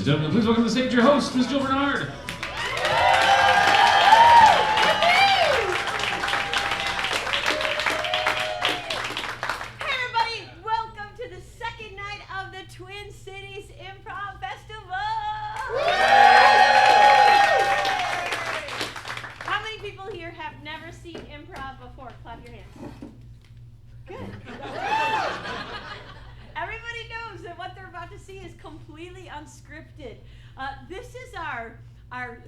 gentlemen, please welcome to the stage your host, Ms. Jill Bernard. Hey everybody, welcome to the second night of the Twin Cities Improv Festival. How many people here have never seen improv before? Clap your hands. Good. Everybody knows that what they're about to see is completely unscripted. This is our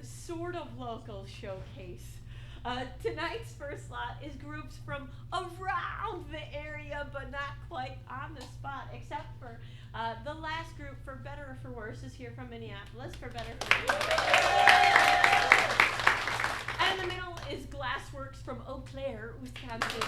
sort of local showcase. Tonight's first slot is groups from around the area, but not quite on the spot, except for the last group, for better or for worse, is here from Minneapolis, for better or for worse. And in the middle is Glassworks from Eau Claire, Wisconsin.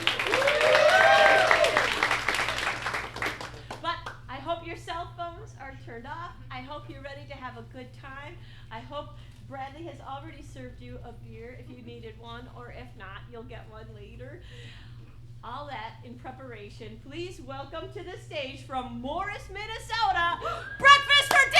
But I hope your cell phones are turned off. I hope you're ready to have a good time. I hope Bradley has already served you a beer if you needed one, or if not, you'll get one later. All that in preparation. Please welcome to the stage from Morris, Minnesota, Breakfast for Dinner!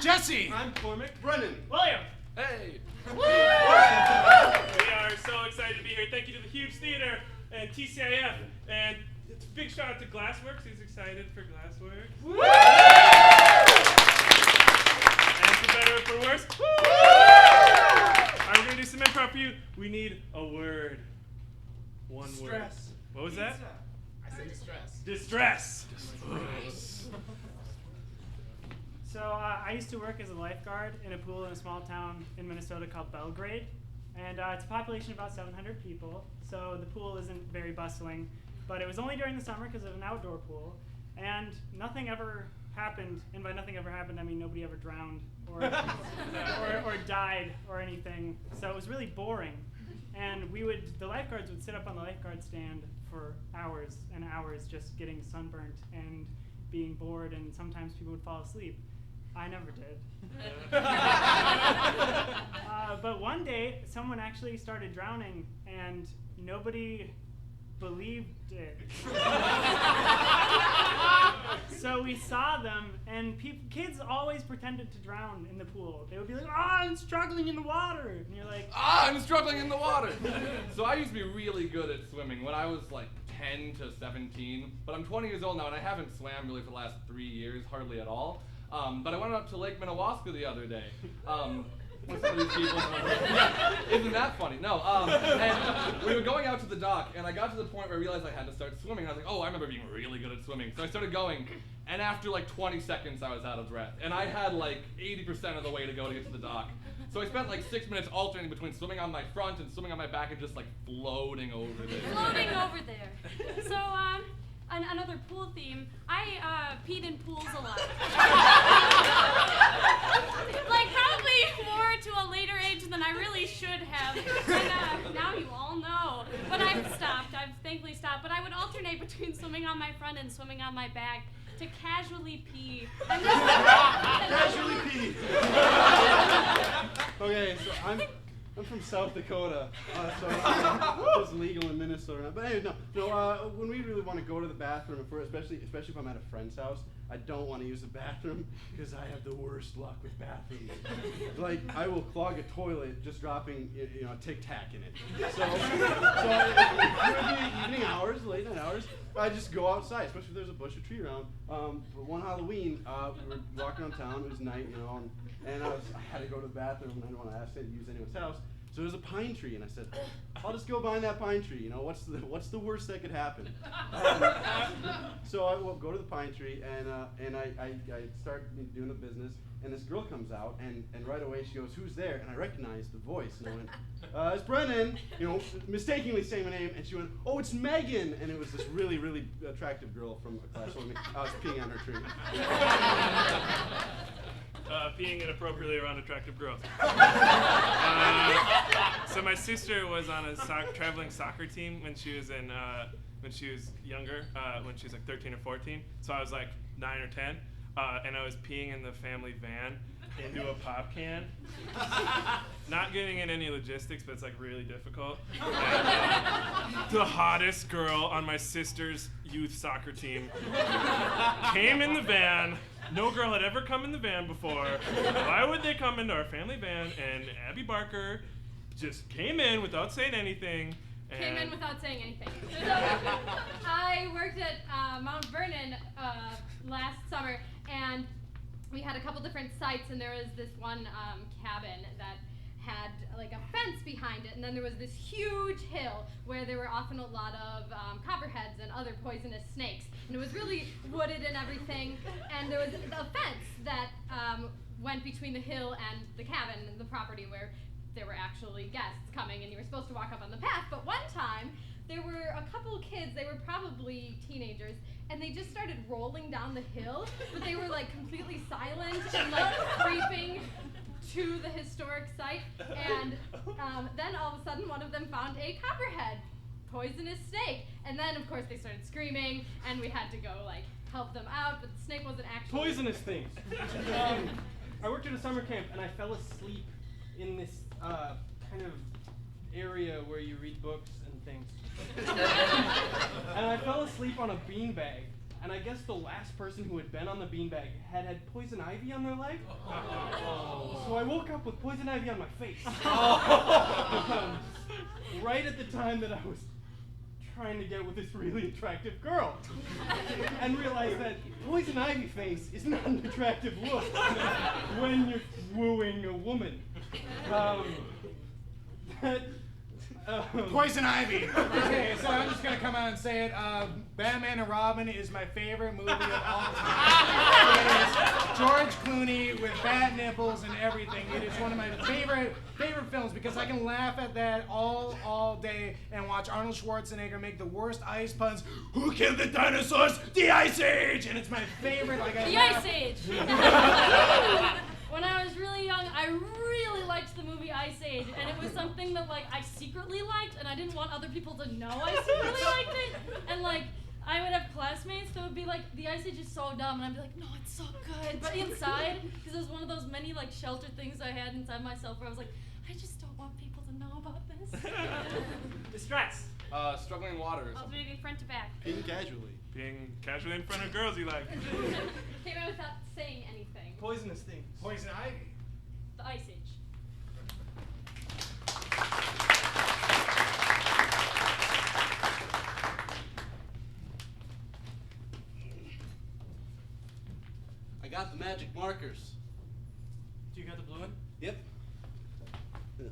Jesse! I'm Cormac. Brennan. William! Hey! We are so excited to be here. Thank you to the huge theater and TCIF. And it's a big shout out to Glassworks. Who's excited for Glassworks? Woo! And for better or for worse? Woo! Alright, we're going to do some improv for you. We need a word. One word. Distress. What was that? I said distress. Distress. So I used to work as a lifeguard in a pool in a small town in Minnesota called Belgrade, and it's a population of about 700 people, so the pool isn't very bustling, but it was only during the summer because it was an outdoor pool, and nothing ever happened, and by nothing ever happened I mean nobody ever drowned or died or anything, so it was really boring, and the lifeguards would sit up on the lifeguard stand for hours and hours just getting sunburnt and being bored, and sometimes people would fall asleep. I never did. But one day, someone actually started drowning, and nobody believed it. So we saw them, and kids always pretended to drown in the pool. They would be like, I'm struggling in the water. And you're like, I'm struggling in the water. So I used to be really good at swimming when I was like 10 to 17, but I'm 20 years old now, and I haven't swam really for the last 3 years, hardly at all. But I went up to Lake Minnewaska the other day. With some of these people. Yeah, isn't that funny? No. And we were going out to the dock, and I got to the point where I realized I had to start swimming. And I was like, oh, I remember being really good at swimming. So I started going, and after like 20 seconds, I was out of breath. And I had like 80% of the way to go to get to the dock. So I spent like 6 minutes alternating between swimming on my front and swimming on my back and just like floating over there. Floating over there. So, another pool theme. I peed in pools a lot. Like probably more to a later age than I really should have. And now you all know. But I've stopped. I've thankfully stopped. But I would alternate between swimming on my front and swimming on my back to casually pee. Casually pee. Okay, so I'm from South Dakota, so it's legal in Minnesota. But anyway, no. When we really want to go to the bathroom, especially if I'm at a friend's house, I don't want to use the bathroom because I have the worst luck with bathrooms. Like I will clog a toilet just dropping Tic Tac in it. So in the evening hours, late night hours, I just go outside, especially if there's a bush or tree around. For one Halloween, we were walking around town. It was night, and I had to go to the bathroom, and I didn't want to ask to use anyone's house. So there was a pine tree, and I said, I'll just go behind that pine tree. What's the worst that could happen? So I will go to the pine tree, and I start doing the business, and this girl comes out, and right away she goes, who's there? And I recognized the voice, and I went, it's Brennan, mistakenly saying my name, and she went, oh, it's Megan, and it was this really, really attractive girl from a class with me. I was peeing on her tree. Peeing inappropriately around attractive girls. So my sister was on a traveling soccer team when she was in when she was younger, when she was like 13 or 14. So I was like 9 or 10, and I was peeing in the family van into a pop can. Not getting in any logistics, but it's like really difficult. And, the hottest girl on my sister's youth soccer team came in the van. No girl had ever come in the van before. Why would they come into our family van? And Abby Barker just came in without saying anything. Came in without saying anything. So, I worked at Mount Vernon last summer, and we had a couple different sites, and there was this one cabin that had like a fence behind it, and then there was this huge hill where there were often a lot of copperheads and other poisonous snakes, and it was really wooded and everything, and there was a fence that went between the hill and the cabin and the property where there were actually guests coming, and you were supposed to walk up on the path. But one time there were a couple of kids, they were probably teenagers, and they just started rolling down the hill, but they were like completely silent and like creeping to the historic site, and then all of a sudden one of them found a copperhead poisonous snake, and then of course they started screaming, and we had to go like help them out, but the snake wasn't actually Poisonous things. I worked at a summer camp, and I fell asleep in this kind of area where you read books and things. And I fell asleep on a beanbag, and I guess the last person who had been on the beanbag had poison ivy on their leg. So I woke up with poison ivy on my face. Right at the time that I was trying to get with this really attractive girl, and realized that poison ivy face is not an attractive look when you're wooing a woman. Poison Ivy. Okay, so I'm just gonna come out and say it. Batman and Robin is my favorite movie of all time. It is George Clooney with fat nipples and everything. It is one of my favorite films because I can laugh at that all day and watch Arnold Schwarzenegger make the worst ice puns. Who killed the dinosaurs? The Ice Age, and it's my favorite. Like the Ice Age. When I was really young, I really liked the movie Ice Age, and it was something that like I secretly liked, and I didn't want other people to know I secretly liked it. And like I would have classmates that would be like, the Ice Age is so dumb, and I'd be like, no, it's so good. But inside, because it was one of those many like sheltered things I had inside myself where I was like, I just don't want people to know about this. Distress. Struggling in water. I was reading front to back. Peeing casually. Being casually in front of girls you like. Came out without saying anything. Poisonous things. Poison Ivy. The Ice Age. I got the magic markers. Do you got the blue one? Yep. Okay.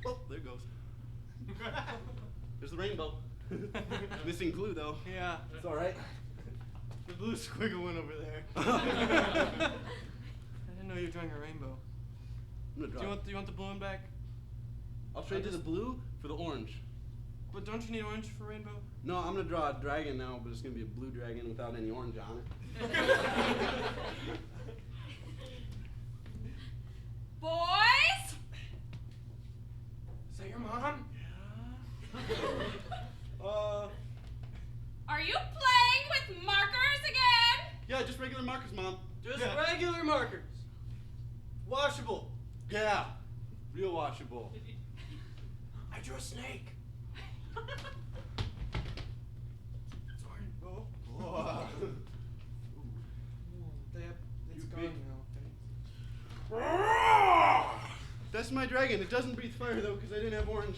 Oh, there it goes. There's the rainbow. Missing glue though. Yeah. It's all right. The blue squiggle went over there. I didn't know you were drawing a rainbow. I'm gonna draw. Do you want the blue one back? I'll trade you the blue for the orange. But don't you need orange for rainbow? No, I'm gonna draw a dragon now, but it's gonna be a blue dragon without any orange on it. Boys! Is that your mom? Are you playing with markers again? Yeah, just regular markers, Mom. Just regular markers. Washable. Yeah, real washable. I drew a snake. It's orange. Oh. Whoa. It's gone big- now. That's my dragon. It doesn't breathe fire though, because I didn't have orange.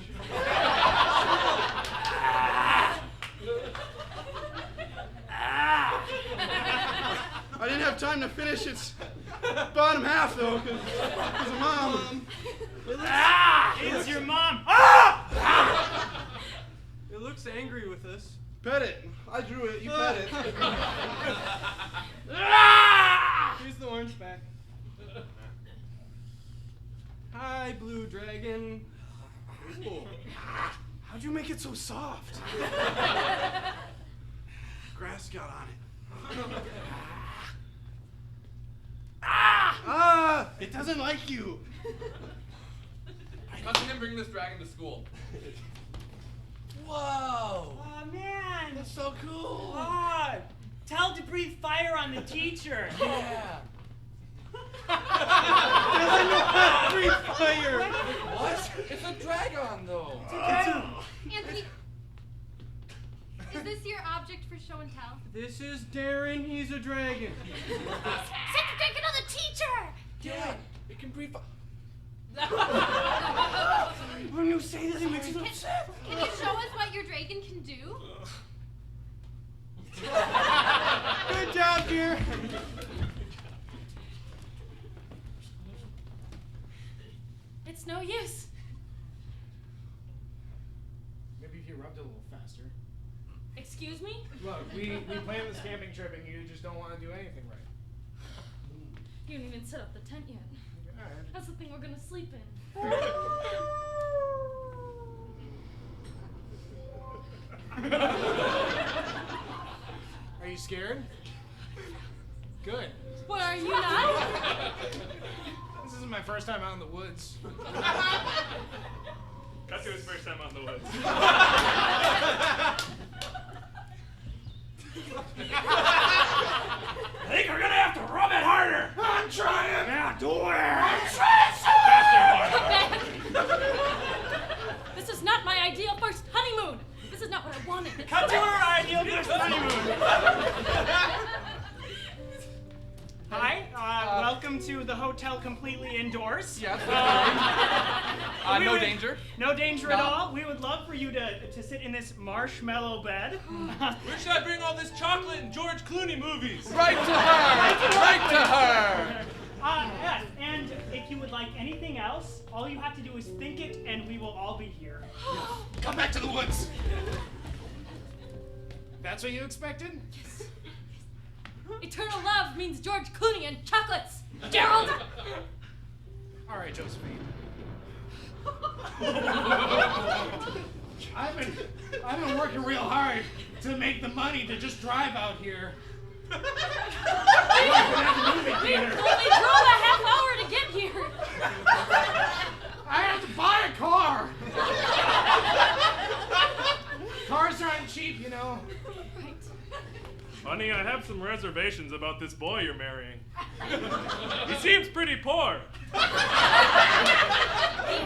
I didn't have time to finish its bottom half though, because of Mom. It's your mom. It looks angry with us. Pet it. I drew it. You pet it. Here's the orange back. Hi, blue dragon. Ooh. How'd you make it so soft? Grass got on it. Ah! It doesn't like you. Cousin didn't bring this dragon to school. Whoa. Oh man! That's so cool. Ah, tell to breathe fire on the teacher. Yeah. Doesn't know how to breathe fire. What? It's a dragon, though. Anthony, is this your object for show and tell? This is Darren. He's a dragon. Set your drink on the teacher! Dad, it can breathe. When you say this, it makes me upset. Can you show us what your dragon can do? Good job, dear. It's no use. Maybe if you rubbed it a little faster. Excuse me? Look, we planned this camping trip and you just don't want to do anything right. You didn't even set up the tent yet. Alright. That's the thing we're gonna sleep in. Are you scared? Good. What, are you not? This isn't my first time out in the woods. Cut to his first time out in the woods. I think we're gonna have to rub it harder. I'm trying. Yeah, do it. I'm trying This is not my ideal first honeymoon. This is not what I wanted. Cut to our ideal first honeymoon. Hi, welcome to the hotel completely indoors. Yes. We No would- danger. No danger at No. all. We would love for you to sit in this marshmallow bed. Where should I bring all this chocolate and George Clooney movies? Right to her. Right to her. Yes, and if you would like anything else, all you have to do is think it, and we will all be here. Come back to the woods. That's what you expected? Eternal love means George Clooney and chocolates. Gerald! All right, Josephine. I've been working real hard to make the money to just drive out here. We only drove a half hour to get here. I have to buy a car. Cars aren't cheap, you know. Right. Honey, I have some reservations about this boy you're marrying. He seems pretty poor. He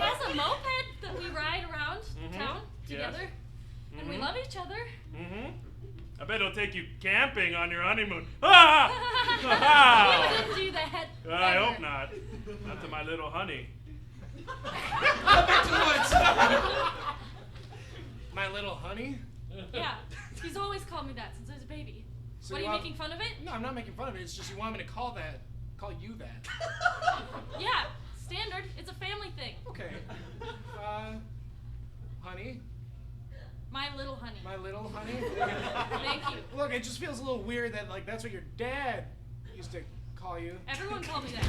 has a moped that we ride around town together. And we love each other. Mm-hmm. I bet he'll take you camping on your honeymoon. Ah! We wouldn't do that. I ever. hope not. Not to my little honey. Come back to the woods. My little honey? Yeah. He's always called me that since I was a baby. So What, are you you want- making fun of it? No, I'm not making fun of it. It's just you want me to call you that. Yeah. Standard. It's a family thing. Okay. Honey? My little honey. My little honey? Thank you. Look, it just feels a little weird that like that's what your dad used to call you. Everyone called me that.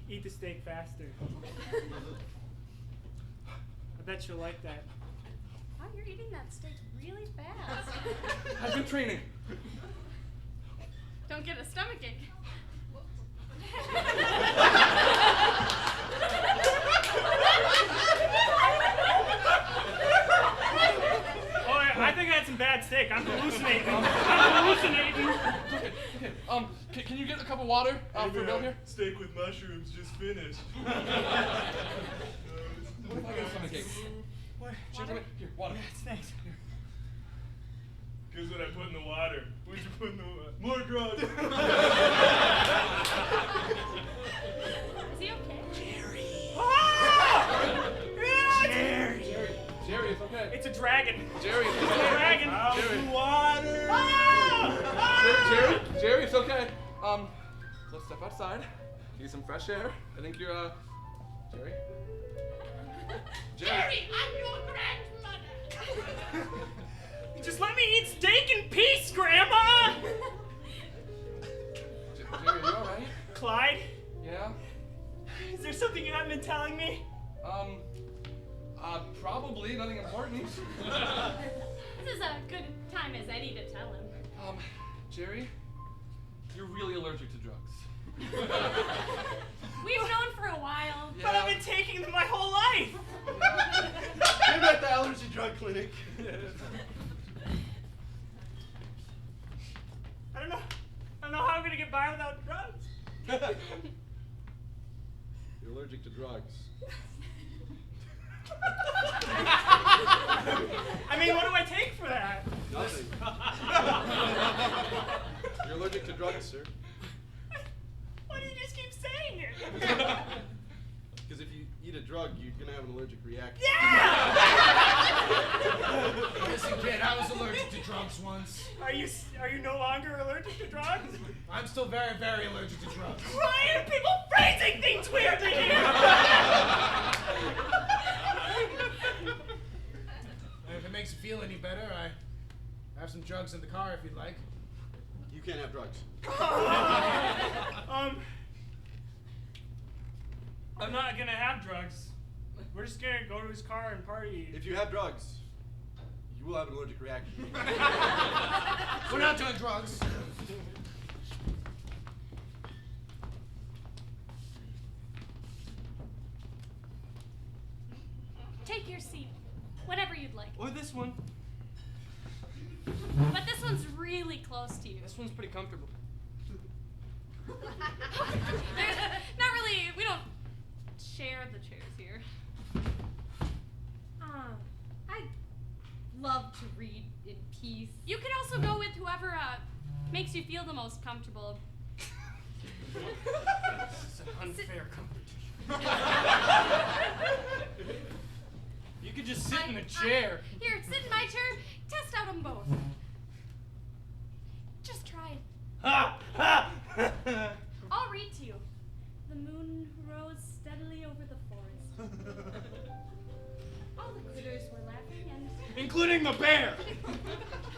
Eat the steak faster. I bet you'll like that. Wow, you're eating that steak really fast. I've been training. Don't get a stomachache. Oh, I think I had some bad steak. I'm hallucinating. Okay. Can you get a cup of water for Bill here? Steak with mushrooms just finished. What if I get a stomach ache? What? Here, water. Thanks. Here's what I put in the water. What'd you put in the water? More drugs. Is he okay? Jerry, it's okay. It's a dragon. Jerry, it's It's a okay. dragon. Jerry, Jerry, it's okay. Let's step outside. Get some fresh air. I think you're, Jerry? Jerry! I'm your grandmother. Just let me eat steak in peace, Grandma! Jerry, you alright? Clyde, Yeah? is there something you haven't been telling me? Probably, nothing important. This is a good time as any to tell him. Jerry, you're really allergic to drugs. We've known for a while. Yeah. But I've been taking them my whole life. Maybe at the allergy drug clinic. I don't know how I'm gonna get by without drugs. You're allergic to drugs. I mean, what do I take for that? Nothing. You're allergic to drugs, sir. Why do you just keep saying it? Because if you eat a drug, you're gonna have an allergic reaction. Yeah! Listen, kid, I was allergic to drugs once. Are you no longer allergic to drugs? I'm still very, very allergic to drugs. Why are people phrasing things weirdly here? If it makes you feel any better, I have some drugs in the car if you'd like. You can't have drugs. I'm not gonna have drugs. We're just gonna go to his car and party. If you have drugs, you will have an allergic reaction. We're not doing drugs. Take your seat. Whatever you'd like. Or this one. But this one's really close to you. This one's pretty comfortable. Not really, we don't share the chairs here. I'd love to read in peace. You can also go with whoever makes you feel the most comfortable. It's an unfair competition. You could just sit in a chair. Here, sit in my chair. Test out them both. Just try it. Ha! Ha! I'll read to you. The moon rose steadily over the forest. All the critters were laughing and... Including the bear!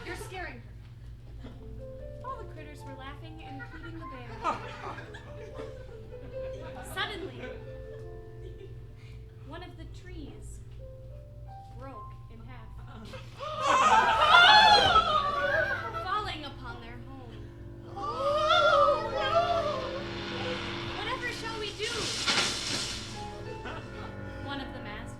You're scaring her. All the critters were laughing, including the bear. Suddenly, one of the trees broke in half, falling upon their home. Whatever shall we do? One of them asked.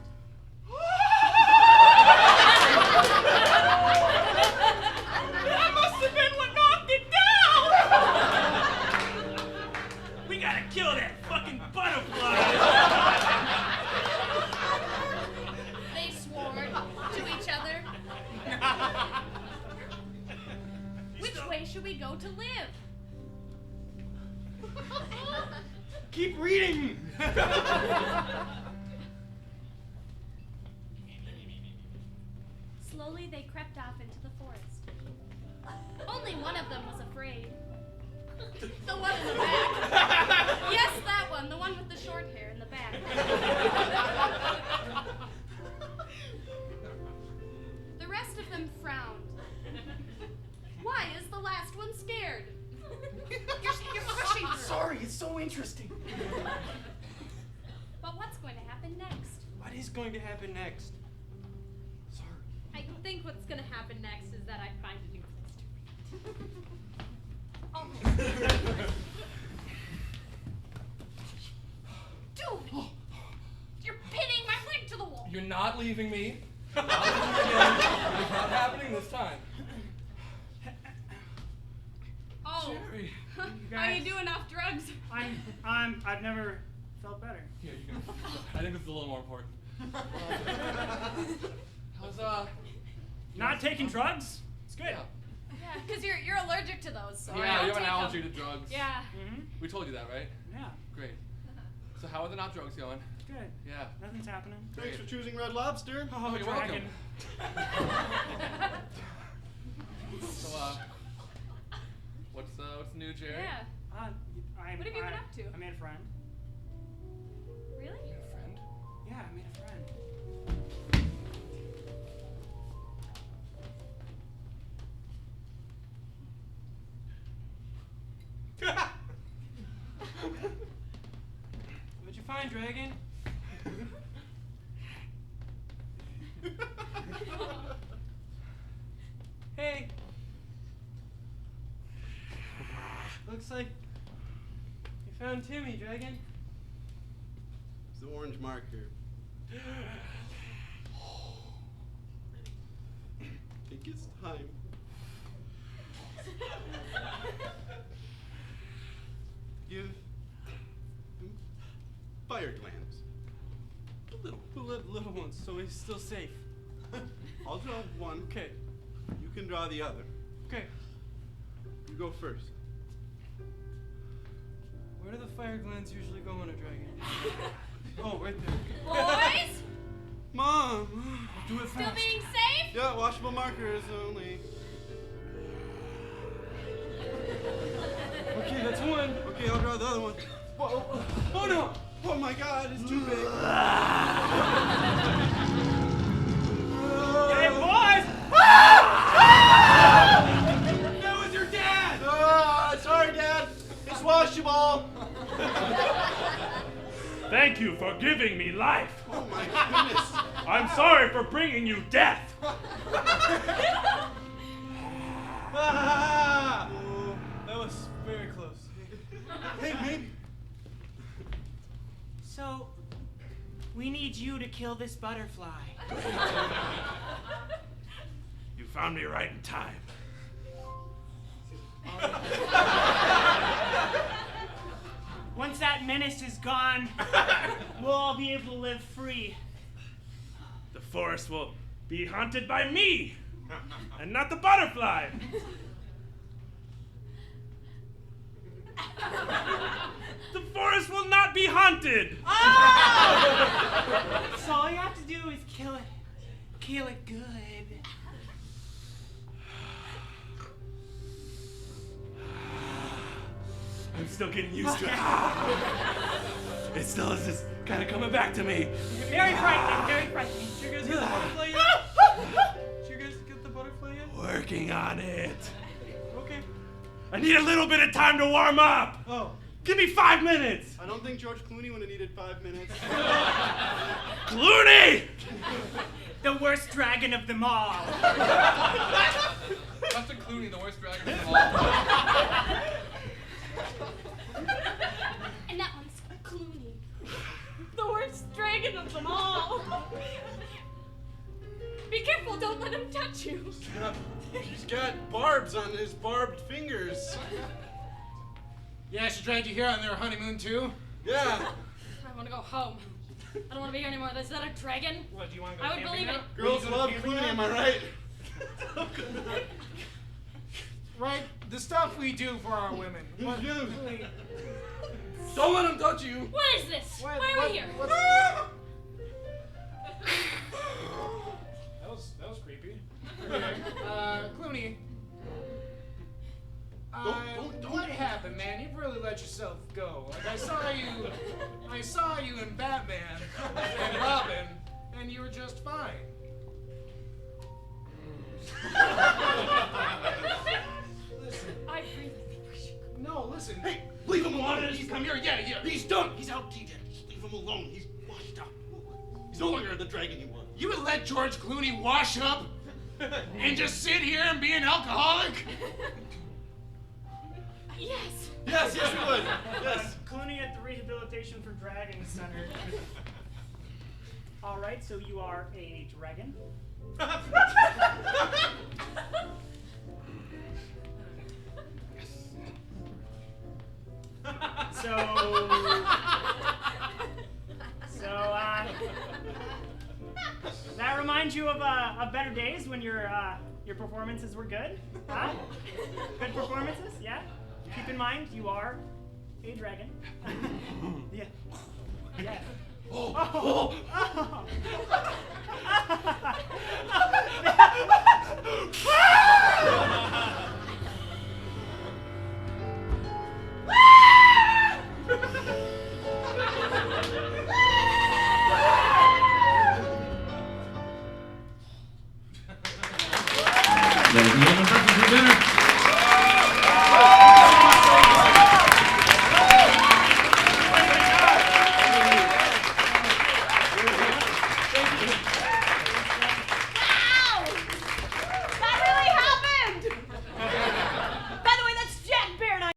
That must have been what knocked it down! We gotta kill that fucking butterfly! They swore to each other. Which way should we go to live? Keep reading! Slowly they crept off into the forest. Only one of them was afraid. The one in the back. Yes, that one. The one with the short hair in the back. The rest of them frowned. Why is the last one scared? You're pushing her. Sorry, it's so interesting. But what's going to happen next? What is going to happen next? Sorry. I think what's gonna happen next is that I find a new place to read. Oh. Dude! You're pinning my leg to the wall. You're not leaving me. Not leaving me again. It's not happening this time. Oh. Jerry. Are you doing off drugs? I've never felt better. Here, you can. I think this is a little more important. How's Not taking drugs? It's good. Yeah. Yeah, because you're allergic to those. So I Yeah, don't you have an take allergy them. to drugs. Yeah. Mm-hmm. We told you that, right? Yeah. Great. So how are the not drugs going? Good. Yeah. Nothing's happening. Thanks for choosing Red Lobster. Oh, you're dragon. So what's new, Jerry? Yeah. What have you been up to? I made a friend. Really? You got a friend? Yeah, I made a friend. What'd you find, Dragon? Looks like you found Timmy, Dragon. It's the orange marker. I think it's time. Give him fire glands. Little ones, so he's still safe. I'll draw one. Okay. You can draw the other. Okay. You go first. Where do the fire glands usually go on a dragon? Oh, right there. Boys, Mom! Do it still fast. being safe? Yeah, washable markers only. Okay, that's one. Okay, I'll draw the other one. Whoa. Oh no! Oh my god, it's too big. Hey, boys! That was your dad! Sorry, Dad. It's washable. Thank you for giving me life. Oh my goodness. I'm sorry for bringing you death. Ah! That was very close. Hey, maybe. So, we need you to kill this butterfly. You found me right in time. Once that menace is gone, we'll all be able to live free. The forest will be haunted by me, and not the butterfly. The forest will not be haunted. So all you have to do is kill it. Kill it good. I'm still getting used to it. It still is just kind of coming back to me. Very frightening, very frightening. Did you guys get the butterfly yet? Did you guys get the butterfly yet? Working on it. Okay. I need a little bit of time to warm up. Oh. Give me 5 minutes. I don't think George Clooney would have needed 5 minutes. Clooney! The worst dragon of them all. Lobster Clooney, the worst dragon of all. And that one's Clooney. The worst dragon of them all. Be careful, don't let him touch you. He's got barbs on his barbed fingers. Yeah, she dragged you here on their honeymoon too? Yeah. I want to go home. I don't want to be here anymore. Is that a dragon? What, do you want to go I would camping believe now? it. Girls love Clooney, am I right? Right, the stuff we do for our women. What, Don't let him touch you. What is this? Why are we here? That was creepy. Clooney. Don't. What happened, man? You've really let yourself go. Like I saw you in Batman and Robin, and you were just fine. Listen. I really think we should. No, listen. Hey, leave him alone. He's come here. Yeah. He's done. He's out. Just leave him alone. He's washed up. He's no longer the dragon he was. You would let George Clooney wash up and just sit here and be an alcoholic? Yes. Yes, we would. Yes. Clooney at the Rehabilitation for Dragons Center. All right, so you are a dragon. So that reminds you of better days when your performances were good? Huh? Good performances? Yeah? Keep in mind, you are a dragon. Yeah. Yeah. Oh.